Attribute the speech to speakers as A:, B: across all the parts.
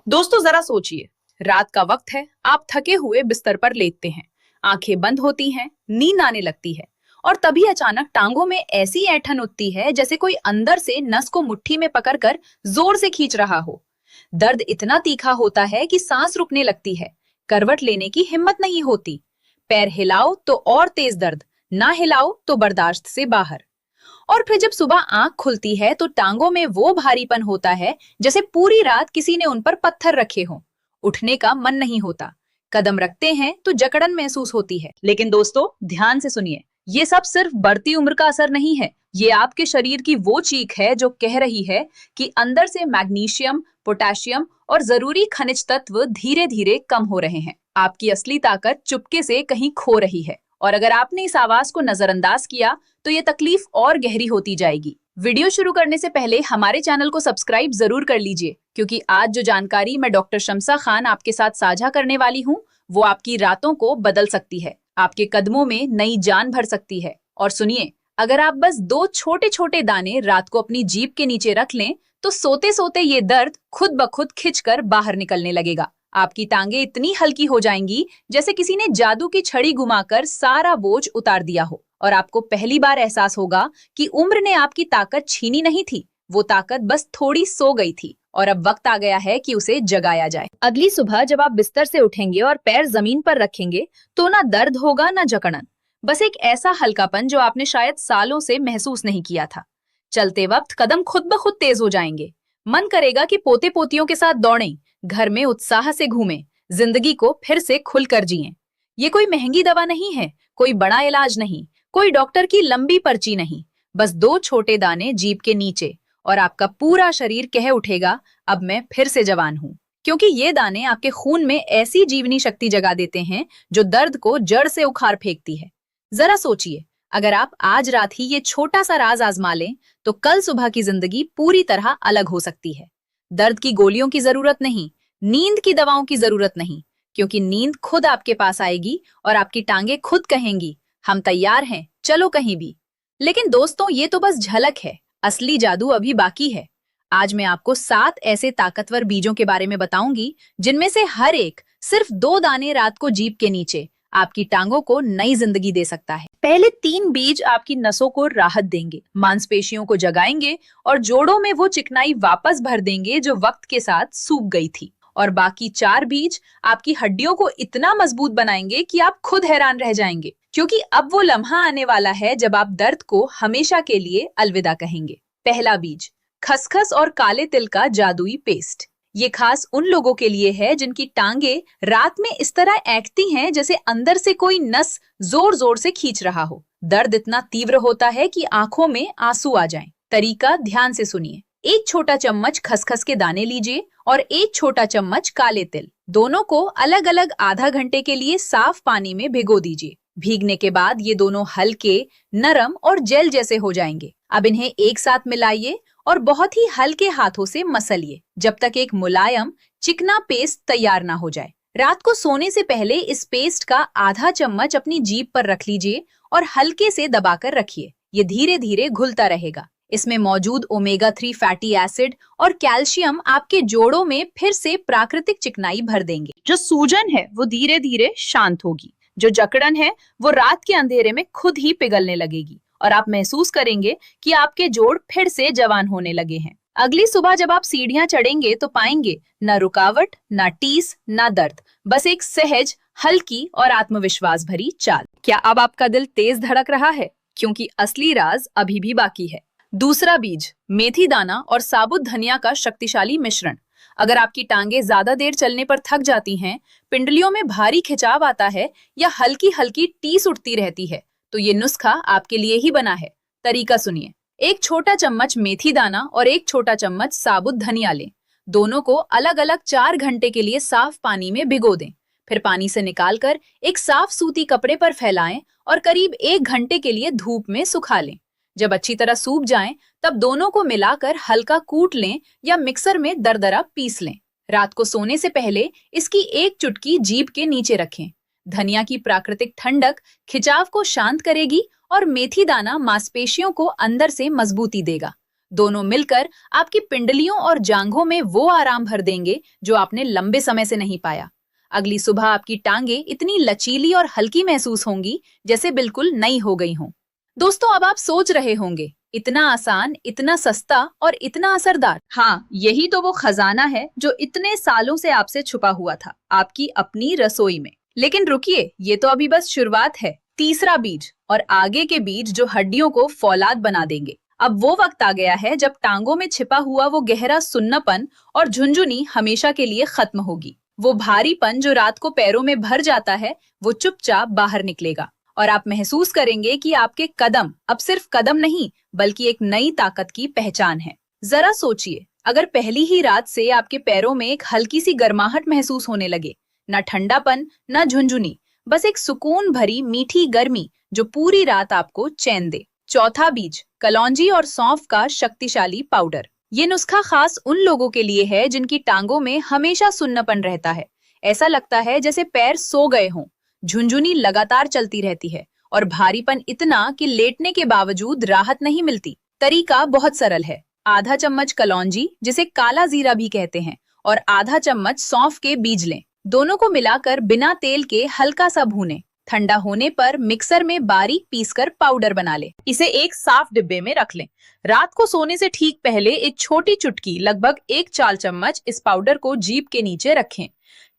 A: दोस्तों जरा सोचिए, रात का वक्त है, आप थके हुए बिस्तर पर लेटते हैं, आंखें बंद होती हैं, नींद आने लगती है और तभी अचानक टांगों में ऐसी ऐंठन उठती है जैसे कोई अंदर से नस को मुट्ठी में पकड़कर जोर से खींच रहा हो। दर्द इतना तीखा होता है कि सांस रुकने लगती है, करवट लेने की हिम्मत नहीं होती। पैर हिलाओ तो और तेज दर्द, ना हिलाओ तो बर्दाश्त से बाहर। और फिर जब सुबह आंख खुलती है तो टांगों में वो भारीपन होता है जैसे पूरी रात किसी ने उन पर पत्थर रखे हों। उठने का मन नहीं होता, कदम रखते हैं तो जकड़न महसूस होती है। लेकिन दोस्तों ध्यान से सुनिए, ये सब सिर्फ बढ़ती उम्र का असर नहीं है, ये आपके शरीर की वो चीख है जो कह रही है कि अंदर से मैग्नीशियम, पोटेशियम और जरूरी खनिज तत्व धीरे धीरे कम हो रहे हैं। आपकी असली ताकत चुपके से कहीं खो रही है और अगर आपने इस आवाज को नजरअंदाज किया तो ये तकलीफ और गहरी होती जाएगी। वीडियो शुरू करने से पहले हमारे चैनल को सब्सक्राइब जरूर कर लीजिए, क्योंकि आज जो जानकारी मैं डॉक्टर शम्सा खान आपके साथ साझा करने वाली हूँ वो आपकी रातों को बदल सकती है, आपके कदमों में नई जान भर सकती है। और सुनिए, अगर आप बस 2 छोटे छोटे दाने रात को अपनी जीभ के नीचे रख लें तो सोते सोते ये दर्द खुद ब खुद खिंचकर बाहर निकलने लगेगा। आपकी टांगे इतनी हल्की हो जाएंगी जैसे किसी ने जादू की छड़ी घुमाकर सारा बोझ उतार दिया हो और आपको पहली बार एहसास होगा कि उम्र ने आपकी ताकत छीनी नहीं थी, वो ताकत बस थोड़ी सो गई थी और अब वक्त आ गया है कि उसे जगाया जाए। अगली सुबह जब आप बिस्तर से उठेंगे और पैर जमीन पर रखेंगे तो ना दर्द होगा ना जकड़न, बस एक ऐसा हल्कापन जो आपने शायद सालों से महसूस नहीं किया था। चलते वक्त कदम खुद ब खुद तेज हो जाएंगे, मन करेगा कि पोते पोतियों के साथ दौड़ें, घर में उत्साह से घूमें, जिंदगी को फिर से खुलकर जिएं। ये कोई महंगी दवा नहीं है, कोई बड़ा इलाज नहीं, कोई डॉक्टर की लंबी पर्ची नहीं, बस 2 छोटे दाने जीभ के नीचे और आपका पूरा शरीर कह उठेगा, अब मैं फिर से जवान हूं। क्योंकि ये दाने आपके खून में ऐसी जीवनी शक्ति जगा देते हैं जो दर्द को जड़ से उखाड़ फेंकती है। जरा सोचिए, अगर आप आज रात ही ये छोटा सा राज आजमा लें तो कल सुबह की जिंदगी पूरी तरह अलग हो सकती है। दर्द की गोलियों की जरूरत नहीं, नींद की दवाओं की जरूरत नहीं, क्योंकि नींद खुद आपके पास आएगी और आपकी टांगे खुद कहेंगी, हम तैयार हैं, चलो कहीं भी। लेकिन दोस्तों ये तो बस झलक है, असली जादू अभी बाकी है। आज मैं आपको 7 ऐसे ताकतवर बीजों के बारे में बताऊंगी जिनमें से हर एक सिर्फ 2 दाने रात को जीभ के नीचे आपकी टांगों को नई जिंदगी दे सकता है। पहले 3 बीज आपकी नसों को राहत देंगे, मांसपेशियों को जगाएंगे और जोड़ों में वो चिकनाई वापस भर देंगे जो वक्त के साथ सूख गई थी। और बाकी 4 बीज आपकी हड्डियों को इतना मजबूत बनाएंगे कि आप खुद हैरान रह जाएंगे, क्योंकि अब वो लम्हा आने वाला है जब आप दर्द को हमेशा के लिए अलविदा कहेंगे। पहला बीज, खसखस और काले तिल का जादुई पेस्ट। ये खास उन लोगों के लिए है जिनकी टांगे रात में इस तरह ऐंठती हैं जैसे अंदर से कोई नस जोर जोर से खींच रहा हो। दर्द इतना तीव्र होता है कि आंखों में आंसू आ जाएं। तरीका ध्यान से सुनिए। 1 छोटा चम्मच खसखस के दाने लीजिए और 1 छोटा चम्मच काले तिल, दोनों को अलग अलग आधा घंटे के लिए साफ पानी में भिगो दीजिए। भीगने के बाद ये दोनों हल्के, नरम और जेल जैसे हो जाएंगे। अब इन्हें एक साथ मिलाइए और बहुत ही हल्के हाथों से मसलिए जब तक एक मुलायम चिकना पेस्ट तैयार ना हो जाए। रात को सोने से पहले इस पेस्ट का आधा चम्मच अपनी जीभ पर रख लीजिए और हल्के से दबाकर रखिए। ये धीरे धीरे घुलता रहेगा। इसमें मौजूद ओमेगा 3 फैटी एसिड और कैल्शियम आपके जोड़ों में फिर से प्राकृतिक चिकनाई भर देंगे। जो सूजन है वो धीरे धीरे शांत होगी, जो जकड़न है वो रात के अंधेरे में खुद ही पिघलने लगेगी और आप महसूस करेंगे कि आपके जोड़ फिर से जवान होने लगे हैं। अगली सुबह जब आप सीढ़ियां चढ़ेंगे तो पाएंगे ना रुकावट, ना टीस, ना दर्द, बस एक सहज, हल्की और आत्मविश्वास भरी चाल। क्या अब आपका दिल तेज धड़क रहा है? क्योंकि असली राज अभी भी बाकी है। दूसरा बीज, मेथी दाना और साबुत धनिया का शक्तिशाली मिश्रण। अगर आपकी टांगे ज्यादा देर चलने पर थक जाती हैं, पिंडलियों में भारी खिंचाव आता है या हल्की हल्की टीस उठती रहती है, तो ये नुस्खा आपके लिए ही बना है। तरीका सुनिए। 1 छोटा चम्मच मेथी दाना और 1 छोटा चम्मच साबुत धनिया लें। दोनों को अलग अलग 4 घंटे के लिए साफ पानी में भिगो दें। फिर पानी से निकालकर एक साफ सूती कपड़े पर फैलाएं और करीब 1 घंटे के लिए धूप में सुखा लें। जब अच्छी तरह सूख जाएं, तब दोनों को मिलाकर हल्का कूट लें या मिक्सर में दरदरा पीस लें। रात को सोने से पहले इसकी 1 चुटकी जीभ के नीचे रखें। धनिया की प्राकृतिक ठंडक खिंचाव को शांत करेगी और मेथी दाना मांसपेशियों को अंदर से मजबूती देगा। दोनों मिलकर आपकी पिंडलियों और जांघों में वो आराम भर देंगे जो आपने लंबे समय से नहीं पाया। अगली सुबह आपकी टांगे इतनी लचीली और हल्की महसूस होंगी जैसे बिल्कुल नई हो गई हों। दोस्तों, अब आप सोच रहे होंगे, इतना आसान, इतना सस्ता और इतना असरदार। हाँ, यही तो वो खजाना है जो इतने सालों से आपसे छुपा हुआ था, आपकी अपनी रसोई में। लेकिन रुकिए, ये तो अभी बस शुरुआत है। तीसरा बीज और आगे के बीज जो हड्डियों को फौलाद बना देंगे। अब वो वक्त आ गया है जब टांगों में छिपा हुआ वो गहरा सुन्नापन और झुंझुनी हमेशा के लिए खत्म होगी। वो भारीपन जो रात को पैरों में भर जाता है, वो चुपचाप बाहर निकलेगा और आप महसूस करेंगे कि आपके कदम अब सिर्फ कदम नहीं, बल्कि एक नई ताकत की पहचान है। जरा सोचिए, अगर पहली ही रात से आपके पैरों में एक हल्की सी गर्माहट महसूस होने लगे, न ठंडापन न झुंझुनी, बस एक सुकून भरी मीठी गर्मी जो पूरी रात आपको चैन दे। चौथा बीज, कलौंजी और सौंफ का शक्तिशाली पाउडर। ये नुस्खा खास उन लोगों के लिए है जिनकी टांगों में हमेशा सुन्नपन रहता है। ऐसा लगता है जैसे पैर सो गए हों। झुंझुनी लगातार चलती रहती है और भारीपन इतना कि लेटने के बावजूद राहत नहीं मिलती। तरीका बहुत सरल है। आधा चम्मच कलौंजी, जिसे काला जीरा भी कहते हैं, और आधा चम्मच सौंफ के बीज लें। दोनों को मिलाकर बिना तेल के हल्का सा भूनें। ठंडा होने पर मिक्सर में बारीक पीसकर पाउडर बना ले। इसे एक साफ डिब्बे में रख लें। रात को सोने से ठीक पहले एक छोटी चुटकी, लगभग 1 चाल चम्मच इस पाउडर को जीभ के नीचे रखें।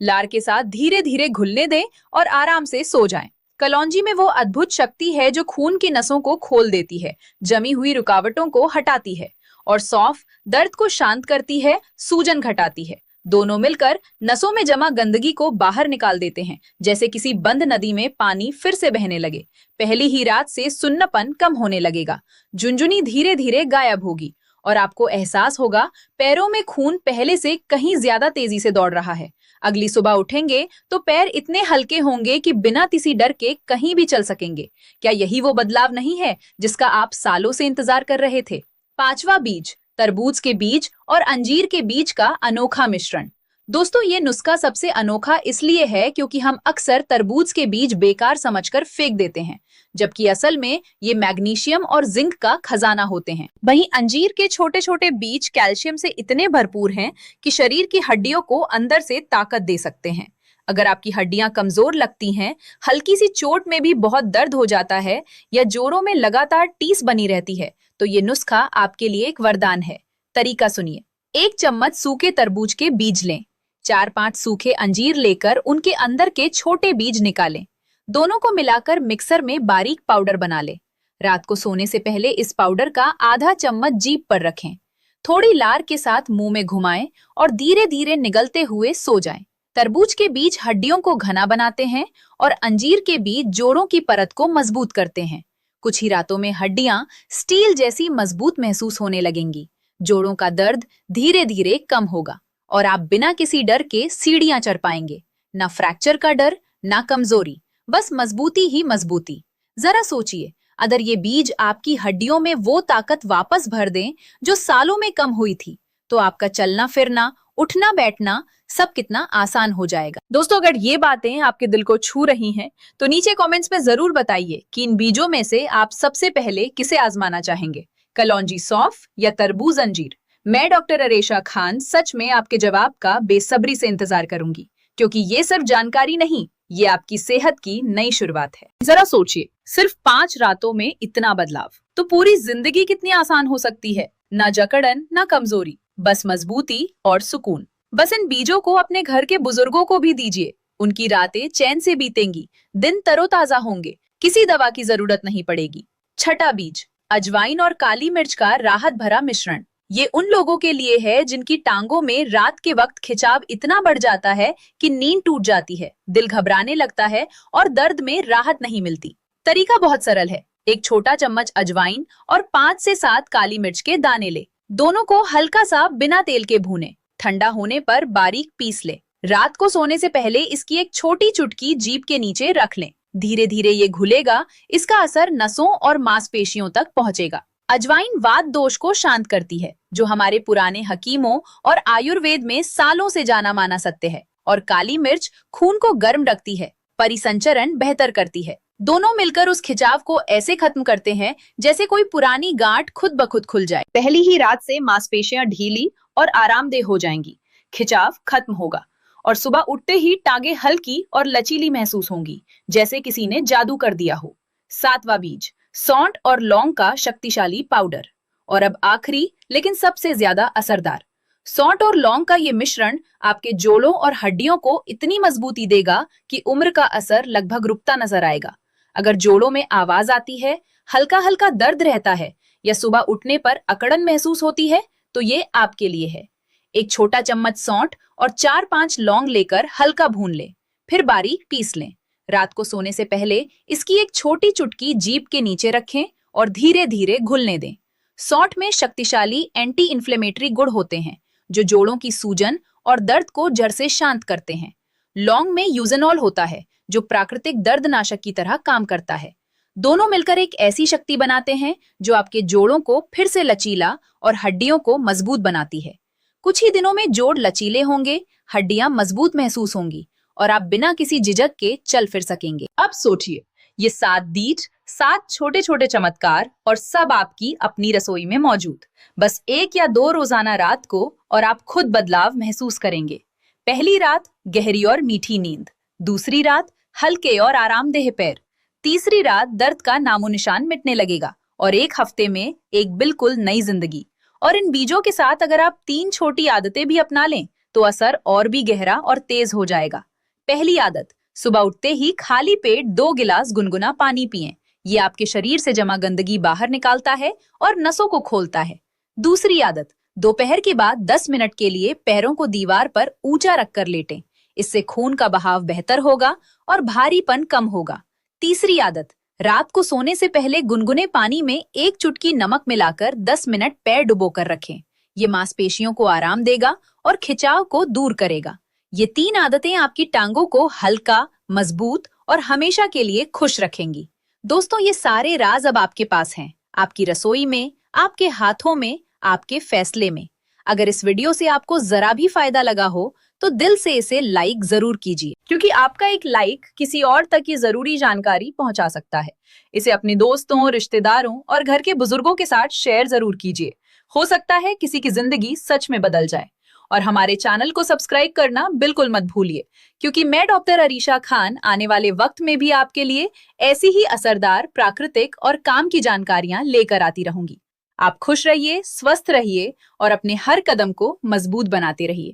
A: लार के साथ धीरे धीरे घुलने दें और आराम से सो जाएं। कलौंजी में वो अद्भुत शक्ति है जो खून की नसों को खोल देती है, जमी हुई रुकावटों को हटाती है, और सौंफ दर्द को शांत करती है, सूजन घटाती है। दोनों मिलकर नसों में जमा गंदगी को बाहर निकाल देते हैं, जैसे किसी बंद नदी में पानी फिर से बहने लगे। पहली ही रात से सुन्नपन कम होने लगेगा, झुंझुनी धीरे धीरे गायब होगी और आपको एहसास होगा पैरों में खून पहले से कहीं ज्यादा तेजी से दौड़ रहा है। अगली सुबह उठेंगे तो पैर इतने हल्के होंगे कि बिना किसी डर के कहीं भी चल सकेंगे। क्या यही वो बदलाव नहीं है जिसका आप सालों से इंतजार कर रहे थे? पांचवा बीज, तरबूज के बीज और अंजीर के बीज का अनोखा मिश्रण। दोस्तों, ये नुस्खा सबसे अनोखा इसलिए है क्योंकि हम अक्सर तरबूज के बीज बेकार समझकर फेंक देते हैं, जबकि असल में ये मैग्नीशियम और जिंक का खजाना होते हैं। वहीं अंजीर के छोटे छोटे बीज कैल्शियम से इतने भरपूर हैं कि शरीर की हड्डियों को अंदर से ताकत दे सकते हैं। अगर आपकी हड्डियां कमजोर लगती हैं, हल्की सी चोट में भी बहुत दर्द हो जाता है या जोड़ों में लगातार टीस बनी रहती है, तो ये नुस्खा आपके लिए एक वरदान है। तरीका सुनिए। 1 चम्मच सूखे तरबूज के बीज लें। 4-5 सूखे अंजीर लेकर उनके अंदर के छोटे बीज निकालें। दोनों को मिलाकर मिक्सर में बारीक पाउडर बना लें। रात को सोने से पहले इस पाउडर का आधा चम्मच जीभ पर रखें। थोड़ी लार के साथ मुंह में घुमाएं और धीरे धीरे निगलते हुए सो जाएं। तरबूज के बीज हड्डियों को घना बनाते हैं और अंजीर के बीज जोड़ों की परत को मजबूत करते हैं। कुछ ही रातों में हड्डियां स्टील जैसी मजबूत महसूस होने लगेंगी। जोड़ों का दर्द धीरे धीरे कम होगा और आप बिना किसी डर के सीढ़ियां चढ़ पाएंगे। ना फ्रैक्चर का डर, ना कमजोरी, बस मजबूती ही मजबूती। जरा सोचिए, अगर ये बीज आपकी हड्डियों में वो ताकत वापस भर दें जो सालों में कम हुई थी, तो आपका चलना फिरना, उठना बैठना सब कितना आसान हो जाएगा। दोस्तों, अगर ये बातें आपके दिल को छू रही हैं, तो नीचे कमेंट्स में जरूर बताइए कि इन बीजों में से आप सबसे पहले किसे आजमाना चाहेंगे, कलौंजी सौंफ या तरबूज अंजीर। मैं डॉक्टर अरेशा खान सच में आपके जवाब का बेसब्री से इंतजार करूंगी, क्योंकि ये सिर्फ जानकारी नहीं, ये आपकी सेहत की नई शुरुआत है। जरा सोचिए, सिर्फ 5 रातों में इतना बदलाव, तो पूरी जिंदगी कितनी आसान हो सकती है। ना जकड़न, ना कमजोरी, बस मजबूती और सुकून। बस इन बीजों को अपने घर के बुजुर्गों को भी दीजिए, उनकी रातें चैन से बीतेंगी, दिन तरोताजा होंगे, किसी दवा की जरूरत नहीं पड़ेगी। छठा बीज, अजवाइन और काली मिर्च का राहत भरा मिश्रण। ये उन लोगों के लिए है जिनकी टांगों में रात के वक्त खिंचाव इतना बढ़ जाता है कि नींद टूट जाती है, दिल घबराने लगता है और दर्द में राहत नहीं मिलती। तरीका बहुत सरल है। एक छोटा चम्मच अजवाइन और 5 से 7 काली मिर्च के दाने ले। दोनों को हल्का सा बिना तेल के भूने। ठंडा होने पर बारीक पीस ले। रात को सोने से पहले इसकी एक छोटी चुटकी जीभ के नीचे रख लें। धीरे धीरे ये घुलेगा, इसका असर नसों और मांसपेशियों तक पहुंचेगा। अजवाइन वात दोष को शांत करती है, जो हमारे पुराने हकीमों और आयुर्वेद में सालों से जाना माना सत्य है। और काली मिर्च खून को गर्म रखती है, परिसंचरण बेहतर करती है। दोनों मिलकर उस खिंचाव को ऐसे खत्म करते हैं जैसे कोई पुरानी गांठ खुद ब खुद खुल जाए। पहली ही रात से मांसपेशियां ढीली और आरामदेह हो जाएंगी, खिंचाव खत्म होगा और सुबह उठते ही टांगे हल्की और लचीली महसूस होंगी, जैसे किसी ने जादू कर दिया हो। सातवां बीज, सौंठ और लौंग का शक्तिशाली पाउडर। और अब आखिरी लेकिन सबसे ज्यादा असरदार, सौंठ और लौंग का ये मिश्रण आपके जोड़ों और हड्डियों को इतनी मजबूती देगा कि उम्र का असर लगभग रुकता नजर आएगा। अगर जोड़ों में आवाज आती है, हल्का हल्का दर्द रहता है या सुबह उठने पर अकड़न महसूस होती है, तो ये आपके लिए है। एक छोटा चम्मच सौंठ और 4-5 लौंग लेकर हल्का भून लें, फिर बारीक पीस लें। रात को सोने से पहले इसकी एक छोटी चुटकी जीभ के नीचे रखें और धीरे धीरे घुलने दें। सौंठ में शक्तिशाली एंटी इंफ्लेमेटरी गुण होते हैं जो जोड़ों की सूजन और दर्द को जड़ से शांत करते हैं। लौंग में यूजेनॉल होता है जो प्राकृतिक दर्दनाशक की तरह काम करता है। दोनों मिलकर एक ऐसी शक्ति बनाते हैं जो आपके जोड़ों को फिर से लचीला और हड्डियों को मजबूत बनाती है। कुछ ही दिनों में जोड़ लचीले होंगे, हड्डियां मजबूत महसूस होंगी और आप बिना किसी झिझक के चल फिर सकेंगे। अब सोचिए, ये 7 बीज, 7 छोटे छोटे चमत्कार और सब आपकी अपनी रसोई में मौजूद। बस 1 या 2 रोजाना रात को और आप खुद बदलाव महसूस करेंगे। पहली रात गहरी और मीठी नींद, दूसरी रात हल्के और आरामदेह पैर, तीसरी रात दर्द का नामो निशान मिटने लगेगा और एक हफ्ते में एक बिल्कुल नई जिंदगी। और इन बीजों के साथ अगर आप 3 छोटी आदतें भी अपना लें तो असर और भी गहरा और तेज हो जाएगा। पहली आदत, सुबह उठते ही खाली पेट 2 गिलास गुनगुना पानी पिएं। ये आपके शरीर से जमा गंदगी बाहर निकालता है और नसों को खोलता है। दूसरी आदत, दोपहर के बाद 10 मिनट के लिए पैरों को दीवार पर ऊंचा रखकर लेटें। इससे खून का बहाव बेहतर होगा और भारीपन कम होगा। तीसरी आदत, रात को सोने से पहले गुनगुने पानी में 1 चुटकी नमक मिलाकर 10 मिनट पैर डुबोकर रखें। ये मांसपेशियों को आराम देगा और खिंचाव को दूर करेगा। ये 3 आदतें आपकी टांगों को हल्का, मजबूत और हमेशा के लिए खुश रखेंगी। दोस्तों, ये सारे राज अब आपके पास हैं, आपकी रसोई में, आपके हाथों में, आपके फैसले में। अगर इस वीडियो से आपको जरा भी फायदा लगा हो तो दिल से इसे लाइक जरूर कीजिए, क्योंकि आपका एक लाइक किसी और तक ये जरूरी जानकारी पहुंचा सकता है। इसे अपने दोस्तों, रिश्तेदारों और घर के बुजुर्गों के साथ शेयर जरूर कीजिए। हो सकता है किसी की जिंदगी सच में बदल जाए। और हमारे चैनल को सब्सक्राइब करना बिल्कुल मत भूलिए, क्योंकि मैं डॉक्टर अरीशा खान आने वाले वक्त में भी आपके लिए ऐसी ही असरदार, प्राकृतिक और काम की जानकारियां लेकर आती रहूंगी। आप खुश रहिए, स्वस्थ रहिए और अपने हर कदम को मजबूत बनाते रहिए।